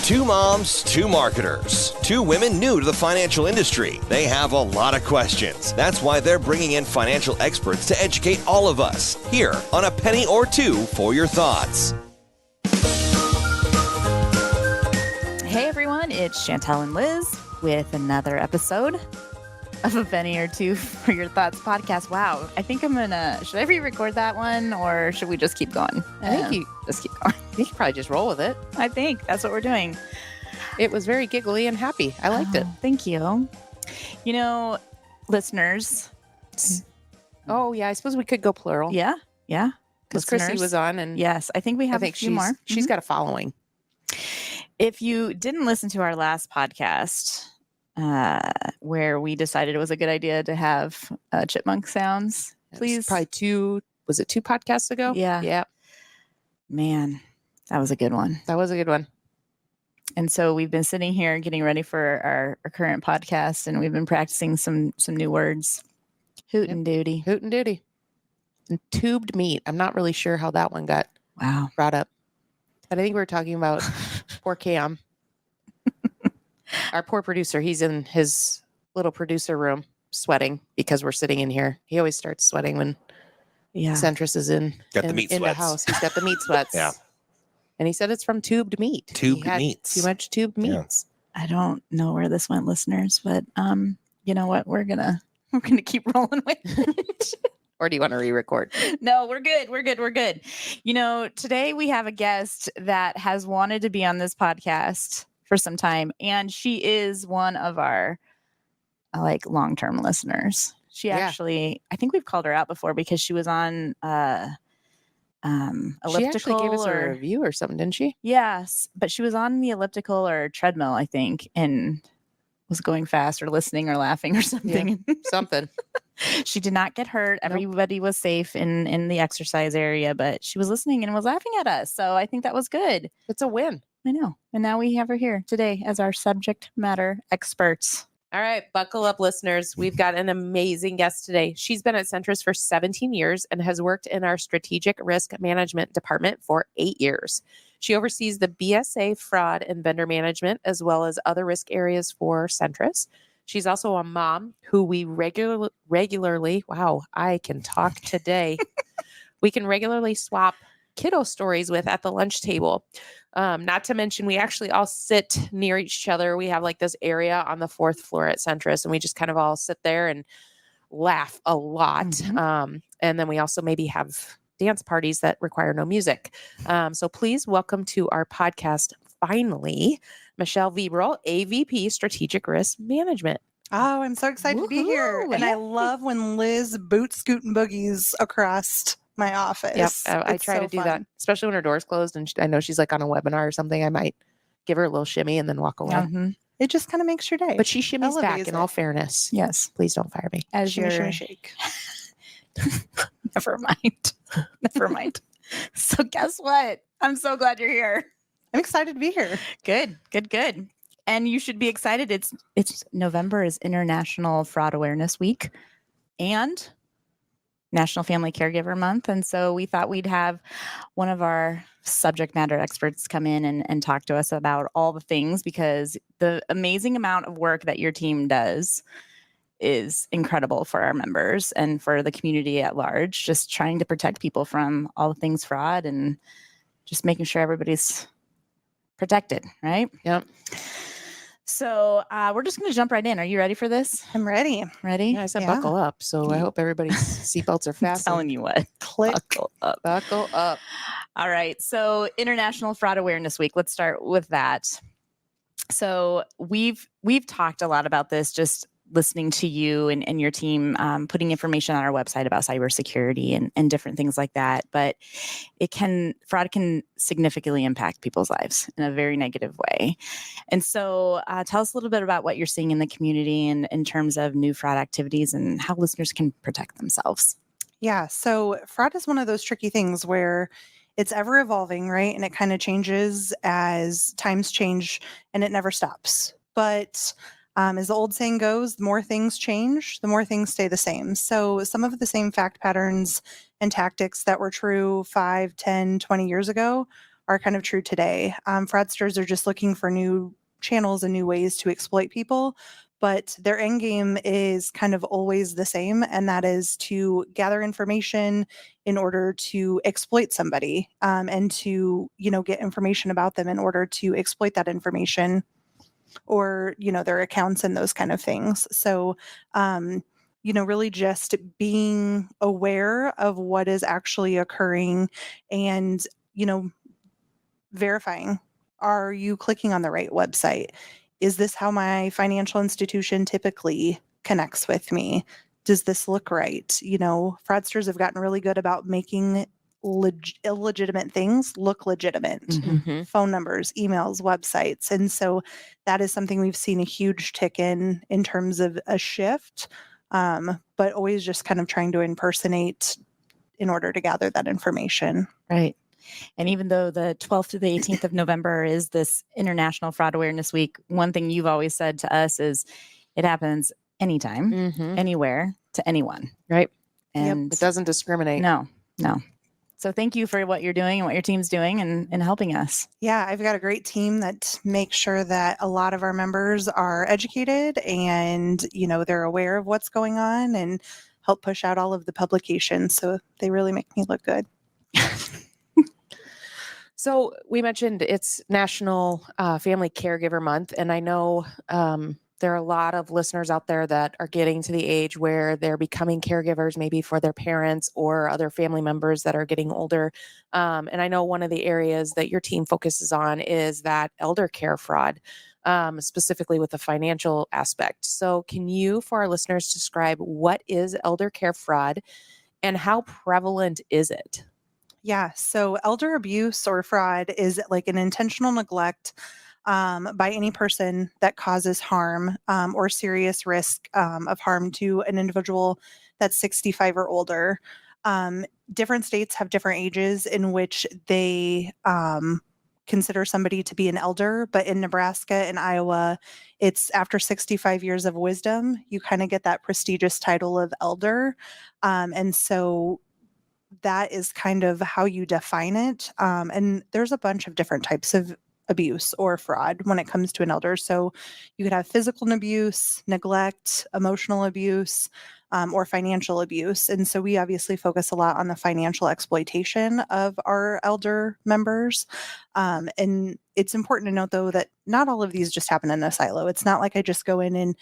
Two moms, two marketers, two women new to the financial industry. They have a lot of questions. That's why they're bringing in financial experts to educate all of us here on A Penny or Two for Your Thoughts. Hey everyone, it's Chantel and Liz with another episode of A Penny or Two for Your Thoughts podcast. Wow, I think should I re-record that one or should we just keep going? I think you just keep going. You can probably just roll with it. I think that's what we're doing. It was very giggly and happy. I liked it. Thank you. You know, listeners. Oh, yeah. I suppose we could go plural. Yeah. Because Chrissy was on. And yes, I think we have a few more. She's got a following. If you didn't listen to our last podcast, where we decided it was a good idea to have chipmunk sounds, please. Probably two podcasts ago? Yeah. Man, that was a good one. That was a good one. And so we've been sitting here getting ready for our current podcast, and we've been practicing some new words. Hoot and doody. Hoot and doody. And tubed meat. I'm not really sure how that one got brought up. But I think we were talking about poor Cam. Our poor producer. He's in his little producer room sweating because we're sitting in here. He always starts sweating when Centris is in the house. He's got the meat sweats. Yeah. And he said it's from tubed meat. Tubed meats. Too much tubed meats. I don't know where this went, listeners, but you know what? We're gonna keep rolling with it. Or do you want to re-record? No, we're good. You know, today we have a guest that has wanted to be on this podcast for some time, and she is one of our long-term listeners. She actually, I think we've called her out before because she was on elliptical. She actually gave us a review or something, didn't she? Yes, but she was on the elliptical or treadmill, I think, and was going fast or listening or laughing or something. Yeah, something. She did not get hurt. Nope. Everybody was safe in the exercise area, but she was listening and was laughing at us. So I think that was good. It's a win. I know. And now we have her here today as our subject matter experts. All right, buckle up, listeners. We've got an amazing guest today. She's been at Centris for 17 years and has worked in our strategic risk management department for 8 years. She oversees the BSA fraud and vendor management, as well as other risk areas for Centris. She's also a mom who we regularly, wow, I can talk today. We can regularly swap kiddo stories with at the lunch table. Not to mention, we actually all sit near each other. We have this area on the 4th floor at Centris, and we just kind of all sit there and laugh a lot. Mm-hmm. And then we also maybe have dance parties that require no music. So please welcome to our podcast, finally, Michelle Vybiral, AVP Strategic Risk Management. Oh, I'm so excited to be here. And I love when Liz boots scooting boogies across my office. Yep, I try to do that, especially when her door's closed and I know she's on a webinar or something. I might give her a little shimmy and then walk away. Mm-hmm. It just kind of makes your day. But she shimmies back in all fairness. Yes. Please don't fire me. As shimmy, shake. Never mind. So guess what? I'm so glad you're here. I'm excited to be here. Good. And you should be excited. It's November is International Fraud Awareness Week and National Family Caregiver Month. And so we thought we'd have one of our subject matter experts come in and talk to us about all the things, because the amazing amount of work that your team does is incredible for our members and for the community at large, just trying to protect people from all things fraud and just making sure everybody's protected, right? Yep. So we're just going to jump right in. Are you ready for this? I'm ready. Ready? Yeah, I said buckle up. So I hope everybody's seatbelts are fastened. I'm telling you what. Click. Buckle up. All right. So International Fraud Awareness Week. Let's start with that. So we've talked a lot about this, just listening to you and your team, putting information on our website about cybersecurity and different things like that. But fraud can significantly impact people's lives in a very negative way. And so tell us a little bit about what you're seeing in the community and in terms of new fraud activities and how listeners can protect themselves. Yeah. So fraud is one of those tricky things where it's ever evolving, right? And it kind of changes as times change and it never stops. But as the old saying goes, the more things change, the more things stay the same. So some of the same fact patterns and tactics that were true 5, 10, 20 years ago are kind of true today. Fraudsters are just looking for new channels and new ways to exploit people, but their end game is kind of always the same, and that is to gather information in order to exploit somebody, and to, get information about them in order to exploit that information, or, their accounts and those kind of things. So, really just being aware of what is actually occurring, and, verifying, are you clicking on the right website? Is this how my financial institution typically connects with me? Does this look right? Fraudsters have gotten really good about making illegitimate things look legitimate. Mm-hmm. Phone numbers, emails, websites. And so that is something we've seen a huge tick in terms of a shift, but always just kind of trying to impersonate in order to gather that information. Right. And even though the 12th to the 18th of November is this International Fraud Awareness Week, one thing you've always said to us is it happens anytime, anywhere, to anyone. Right. And it doesn't discriminate. No. So thank you for what you're doing and what your team's doing and helping us. Yeah, I've got a great team that makes sure that a lot of our members are educated and, they're aware of what's going on, and help push out all of the publications. So they really make me look good. So we mentioned it's National Family Caregiver Month, and I know there are a lot of listeners out there that are getting to the age where they're becoming caregivers, maybe for their parents or other family members that are getting older. And I know one of the areas that your team focuses on is that elder care fraud, specifically with the financial aspect. So can you, for our listeners, describe what is elder care fraud and how prevalent is it? Yeah, so elder abuse or fraud is like an intentional neglect by any person that causes harm, or serious risk of harm to an individual that's 65 or older. Different states have different ages in which they consider somebody to be an elder, but in Nebraska and Iowa, it's after 65 years of wisdom, you kind of get that prestigious title of elder. And so that is kind of how you define it. And there's a bunch of different types of abuse or fraud when it comes to an elder. So you could have physical abuse, neglect, emotional abuse, or financial abuse. And so we obviously focus a lot on the financial exploitation of our elder members. And it's important to note, though, that not all of these just happen in a silo. It's not like I just go in and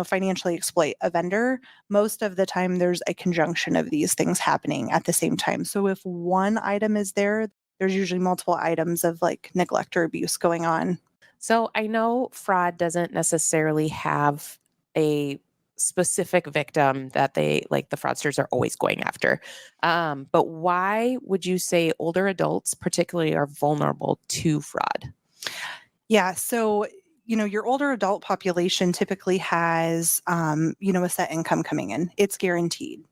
financially exploit a vendor. Most of the time, there's a conjunction of these things happening at the same time. So if one item is there, there's usually multiple items of like neglect or abuse going on. So I know fraud doesn't necessarily have a specific victim that they, like the fraudsters are always going after. But why would you say older adults particularly are vulnerable to fraud? Yeah. So your older adult population typically has, a set income coming in. It's guaranteed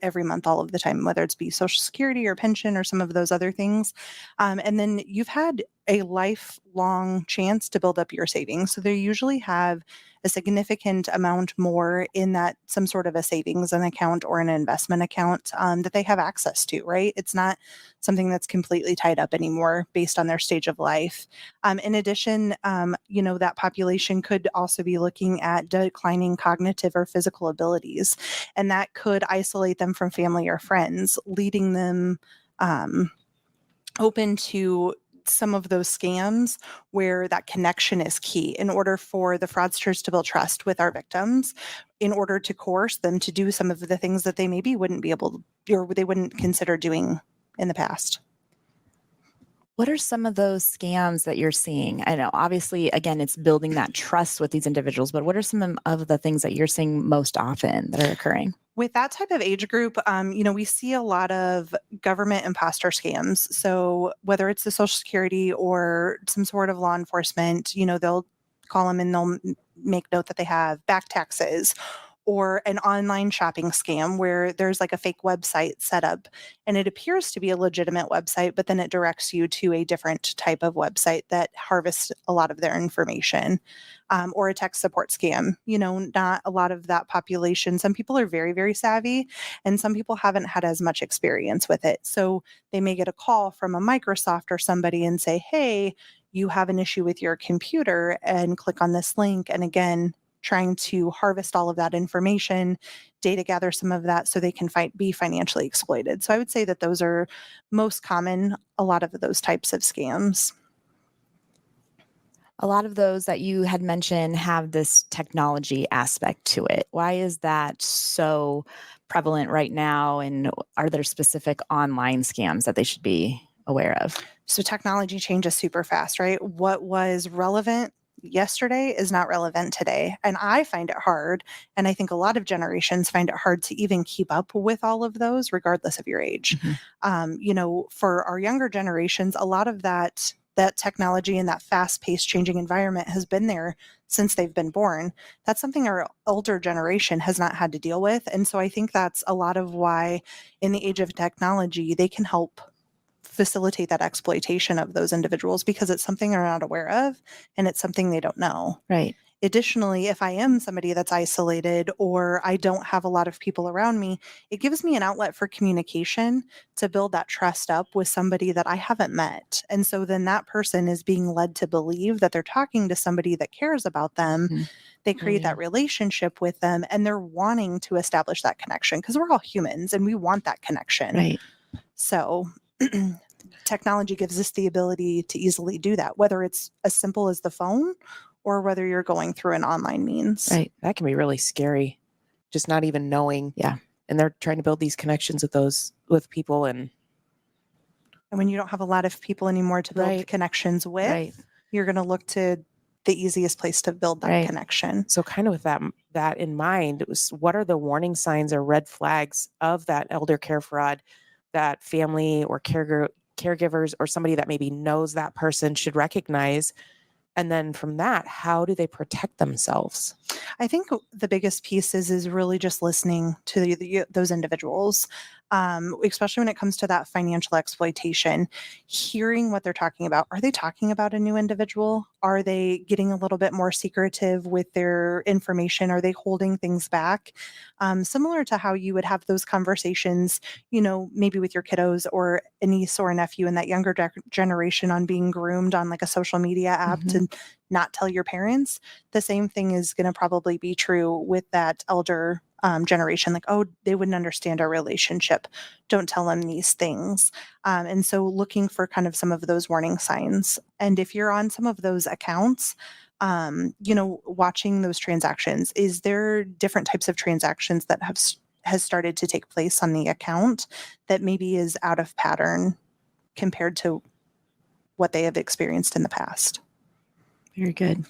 every month, all of the time, whether it's be Social Security or pension or some of those other things. And then you've had a lifelong chance to build up your savings. So they usually have a significant amount more in that, some sort of a savings an account or an investment account that they have access to, right? It's not something that's completely tied up anymore based on their stage of life. In addition, that population could also be looking at declining cognitive or physical abilities, and that could isolate them from family or friends, leading them open to some of those scams where that connection is key in order for the fraudsters to build trust with our victims, in order to coerce them to do some of the things that they maybe wouldn't be able to, or they wouldn't consider doing in the past. What are some of those scams that you're seeing? I know, obviously, again, it's building that trust with these individuals, but what are some of the things that you're seeing most often that are occurring? With that type of age group, we see a lot of government imposter scams. So whether it's the Social Security or some sort of law enforcement, they'll call them and they'll make note that they have back taxes, or an online shopping scam where there's like a fake website set up and it appears to be a legitimate website, but then it directs you to a different type of website that harvests a lot of their information. Or a tech support scam. Not a lot of that population. Some people are very, very savvy, and some people haven't had as much experience with it. So they may get a call from a Microsoft or somebody and say, hey, you have an issue with your computer, and click on this link. And again, trying to harvest all of that information, data gather some of that so they can be financially exploited. So I would say that those are most common, a lot of those types of scams. A lot of those that you had mentioned have this technology aspect to it. Why is that so prevalent right now? And are there specific online scams that they should be aware of? So technology changes super fast, right? What was relevant yesterday is not relevant today. And I find it hard. And I think a lot of generations find it hard to even keep up with all of those, regardless of your age. For our younger generations, a lot of that technology and that fast-paced changing environment has been there since they've been born. That's something our older generation has not had to deal with. And so I think that's a lot of why in the age of technology, they can help facilitate that exploitation of those individuals because it's something they're not aware of and it's something they don't know. Right. Additionally, if I am somebody that's isolated or I don't have a lot of people around me, it gives me an outlet for communication to build that trust up with somebody that I haven't met. And so then that person is being led to believe that they're talking to somebody that cares about them. Mm-hmm. They create that relationship with them and they're wanting to establish that connection because we're all humans and we want that connection. Right. So technology gives us the ability to easily do that, whether it's as simple as the phone or whether you're going through an online means. Right. That can be really scary. Just not even knowing. Yeah. And they're trying to build these connections with people. And when you don't have a lot of people anymore to build connections with, you're going to look to the easiest place to build that connection. So kind of with that in mind, what are the warning signs or red flags of that elder care fraud that family or caregivers or somebody that maybe knows that person should recognize? And then from that, how do they protect themselves? I think the biggest piece is really just listening to those individuals, especially when it comes to that financial exploitation, hearing what they're talking about. Are they talking about a new individual? Are they getting a little bit more secretive with their information? Are they holding things back? Similar to how you would have those conversations, maybe with your kiddos or a niece or a nephew in that younger generation on being groomed on like a social media app to not tell your parents. The same thing is going to probably be true with that elder generation. Like, oh, they wouldn't understand our relationship. Don't tell them these things. And so looking for kind of some of those warning signs. And if you're on some of those accounts, watching those transactions, is there different types of transactions that has started to take place on the account that maybe is out of pattern compared to what they have experienced in the past? Very good.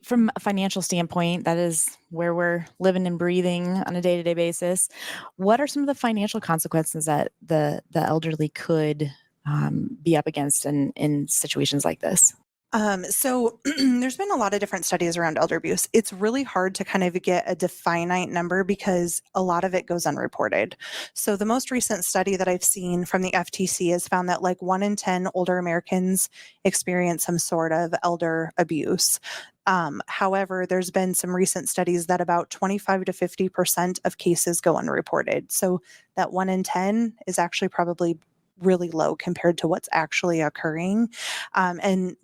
From a financial standpoint, that is where we're living and breathing on a day-to-day basis. What are some of the financial consequences that the elderly could be up against in situations like this? So there's been a lot of different studies around elder abuse. It's really hard to kind of get a definite number because a lot of it goes unreported. So the most recent study that I've seen from the FTC has found that like 1 in 10 older Americans experience some sort of elder abuse. However, there's been some recent studies that about 25 to 50% of cases go unreported. So that 1 in 10 is actually probably really low compared to what's actually occurring. And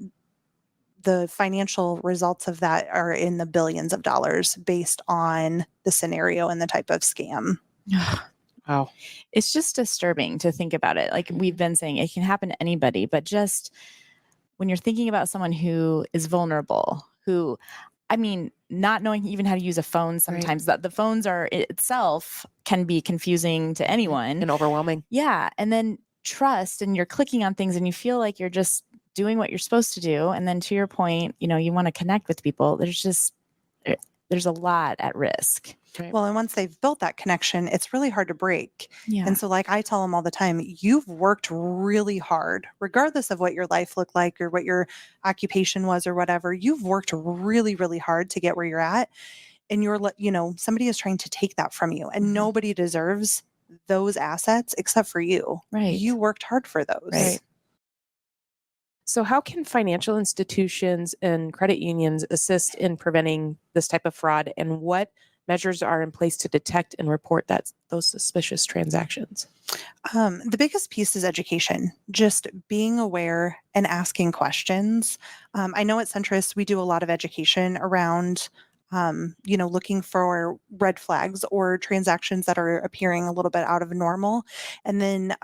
the financial results of that are in the billions of dollars based on the scenario and the type of scam. Wow. It's just disturbing to think about it. Like we've been saying, it can happen to anybody, but just when you're thinking about someone who is vulnerable, not knowing even how to use a phone sometimes, that the phones itself can be confusing to anyone. And overwhelming. Yeah. And then trust, and you're clicking on things and you feel like you're just doing what you're supposed to do. And then to your point, you want to connect with people. There's a lot at risk. Right. Well, and once they've built that connection, it's really hard to break. Yeah. And so like I tell them all the time, you've worked really hard, regardless of what your life looked like or what your occupation was or whatever, you've worked really, really hard to get where you're at. and somebody is trying to take that from you, and nobody deserves those assets except for you. Right. You worked hard for those. Right. So how can financial institutions and credit unions assist in preventing this type of fraud, and what measures are in place to detect and report those suspicious transactions? The biggest piece is education, just being aware and asking questions. I know at Centris, we do a lot of education around, looking for red flags or transactions that are appearing a little bit out of normal. And then,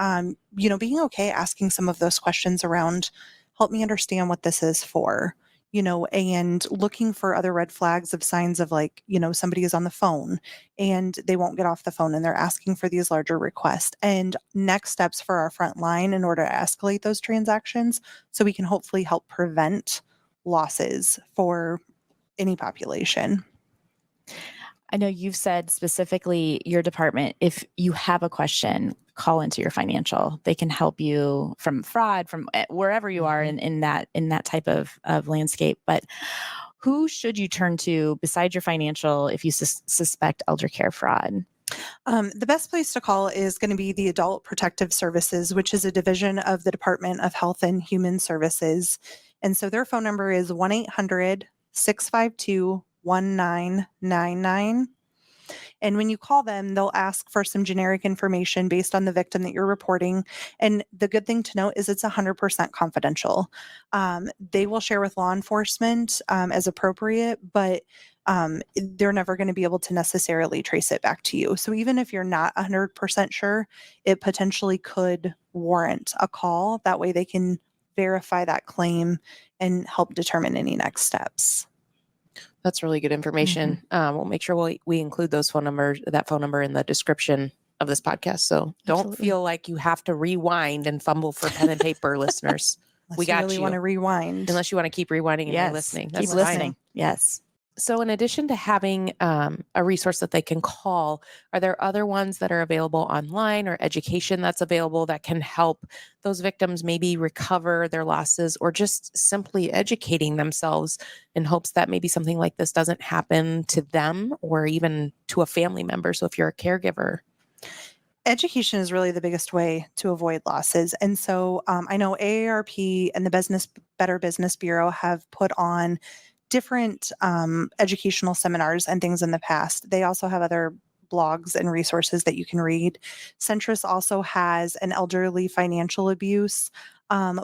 being okay asking some of those questions around, help me understand what this is for. And looking for other red flags of signs of somebody is on the phone and they won't get off the phone and they're asking for these larger requests, and next steps for our front line in order to escalate those transactions so we can hopefully help prevent losses for any population. I know you've said specifically your department, if you have a question, call into your financial. They can help you from fraud, from wherever you are in that type of landscape. But who should you turn to besides your financial if you suspect elder care fraud? The best place to call is going to be the Adult Protective Services, which is a division of the Department of Health and Human Services. And so their phone number is 1-800-652-1999. And when you call them, they'll ask for some generic information based on the victim that you're reporting. And the good thing to note is it's 100% confidential. They will share with law enforcement as appropriate, but they're never going to be able to necessarily trace it back to you. So even if you're not 100% sure, it potentially could warrant a call. That way they can verify that claim and help determine any next steps. That's really good information. We'll make sure we include that phone number in the description of this podcast. So don't feel like you have to rewind and fumble for pen and paper, listeners. Unless we got you really want to rewind. Unless you want to keep rewinding and you're listening. Keep listening. Yes. So in addition to having a resource that they can call, are there other ones that are available online or education that's available that can help those victims maybe recover their losses, or just simply educating themselves in hopes that maybe something like this doesn't happen to them or even to a family member? So if you're a caregiver. Education is really the biggest way to avoid losses. And so I know AARP and the Better Business Bureau have put on different educational seminars and things in the past. They also have other blogs and resources that you can read. Centris also has an elderly financial abuse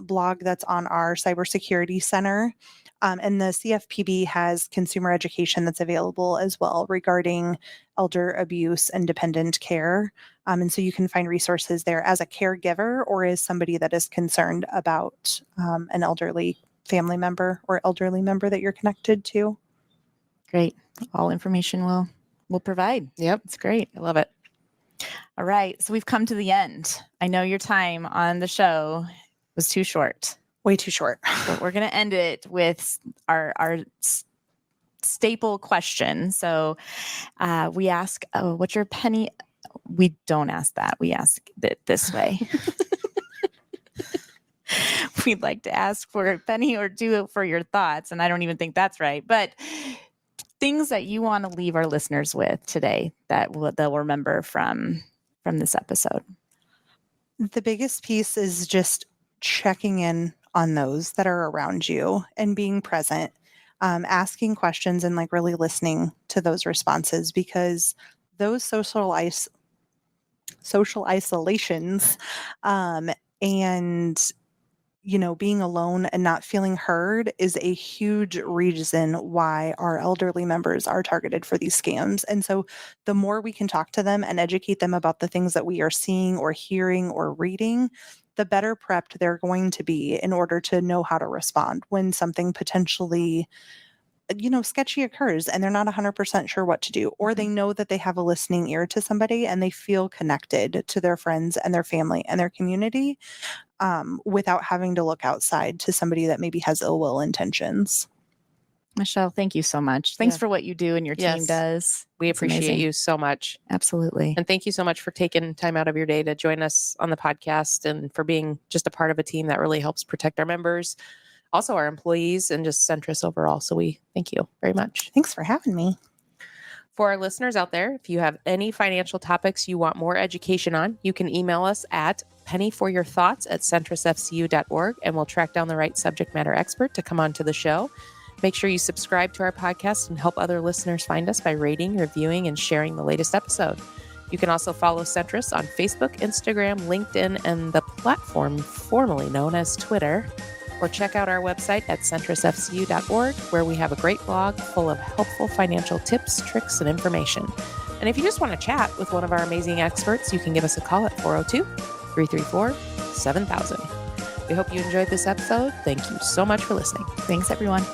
blog that's on our cybersecurity center. And the CFPB has consumer education that's available as well regarding elder abuse and dependent care. And so you can find resources there as a caregiver or as somebody that is concerned about an elderly family member or elderly member that you're connected to. Great. All information we'll provide. Yep. It's great. I love it. All right. So we've come to the end. I know your time on the show was too short. Way too short. But we're going to end it with our staple question. So we ask, what's your penny? We don't ask that. We ask it this way. We'd like to ask for a penny or two for your thoughts. And I don't even think that's right. But things that you want to leave our listeners with today that they'll remember from this episode. The biggest piece is just checking in on those that are around you and being present, asking questions and really listening to those responses, because those social isolations and being alone and not feeling heard is a huge reason why our elderly members are targeted for these scams. And so the more we can talk to them and educate them about the things that we are seeing or hearing or reading, the better prepped they're going to be in order to know how to respond when something potentially sketchy occurs and they're not 100% sure what to do, or they know that they have a listening ear to somebody and they feel connected to their friends and their family and their community without having to look outside to somebody that maybe has ill will intentions. Michelle, thank you so much. Thanks for what you do and your team does. We appreciate you so much. Absolutely. And thank you so much for taking time out of your day to join us on the podcast and for being just a part of a team that really helps protect our members, also our employees, and just Centris overall. So we thank you very much. Thanks for having me. For our listeners out there, if you have any financial topics you want more education on, you can email us at pennyforyourthoughts@centrisfcu.org, and we'll track down the right subject matter expert to come on to the show. Make sure you subscribe to our podcast and help other listeners find us by rating, reviewing, and sharing the latest episode. You can also follow Centris on Facebook, Instagram, LinkedIn, and the platform formerly known as Twitter. Or check out our website at centrisfcu.org, where we have a great blog full of helpful financial tips, tricks, and information. And if you just want to chat with one of our amazing experts, you can give us a call at 402-334-7000. We hope you enjoyed this episode. Thank you so much for listening. Thanks, everyone.